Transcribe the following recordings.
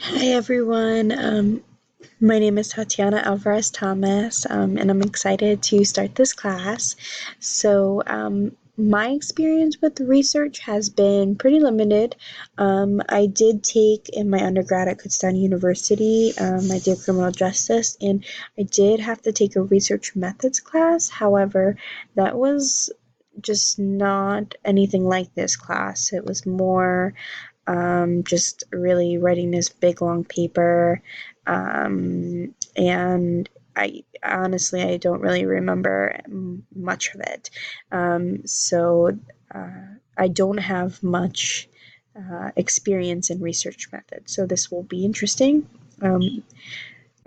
Hi everyone. My name is Tatiana Alvarez Thomas, and I'm excited to start this class. My experience with research has been pretty limited. I did take in my undergrad at Kutztown University, I did criminal justice, and I did have to take a research methods class. However, that was just not anything like this class. It was more just really writing this big long paper. And I don't really remember much of it. I don't have much experience in research methods, so this will be interesting. The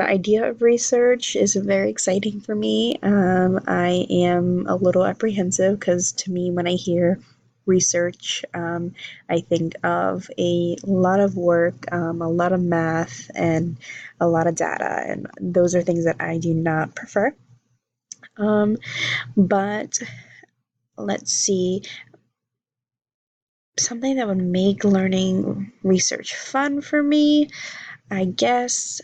idea of research is very exciting for me. I am a little apprehensive because to me, when I hear research, I think of a lot of work, a lot of math, and a lot of data, and those are things that I do not prefer. Um, but let's see, something that would make learning research fun for me, I guess.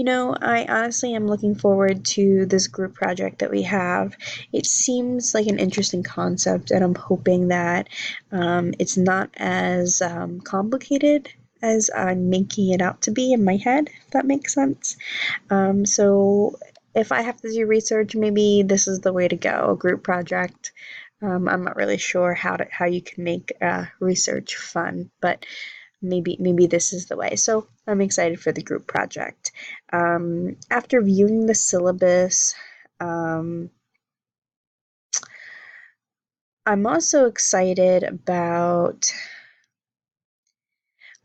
I honestly am looking forward to this group project that we have. It seems like an interesting concept, and I'm hoping that it's not as complicated as I'm making it out to be in my head, if that makes sense. So, if I have to do research, maybe this is the way to go, a group project. I'm not really sure how you can make research fun, but maybe this is the way. So I'm excited for the group project. After viewing the syllabus, um, I'm also excited about,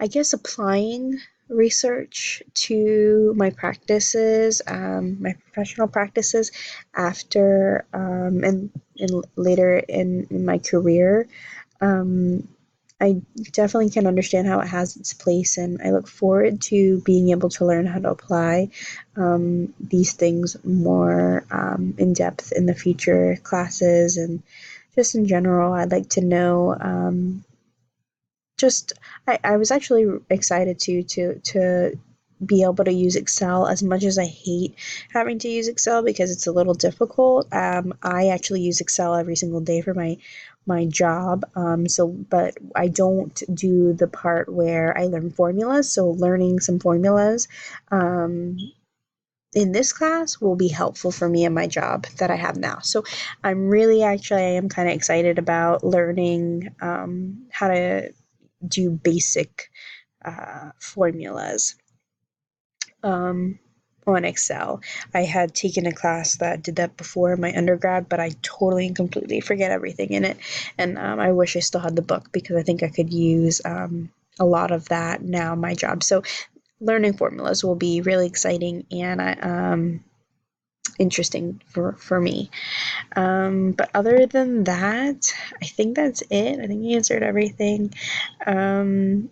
I guess, applying research to my practices, my professional practices after and later in my career. Um, I definitely can understand how it has its place, and I look forward to being able to learn how to apply these things more in depth in the future classes, and just in general. I'd like to know. Just I was actually excited to be able to use Excel as much as I hate having to use Excel because it's a little difficult. I actually use Excel every single day for my job. But I don't do the part where I learn formulas. So learning some formulas in this class will be helpful for me in my job that I have now. So I am kind of excited about learning how to do basic formulas um, on Excel. I had taken a class that did that before in my undergrad, but I totally and completely forget everything in it. And I wish I still had the book because I think I could use a lot of that now in my job. So learning formulas will be really exciting and interesting for me. But other than that, I think that's it. I think I answered everything. Um,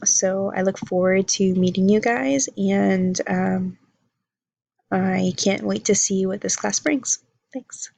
So I look forward to meeting you guys, and I can't wait to see what this class brings. Thanks.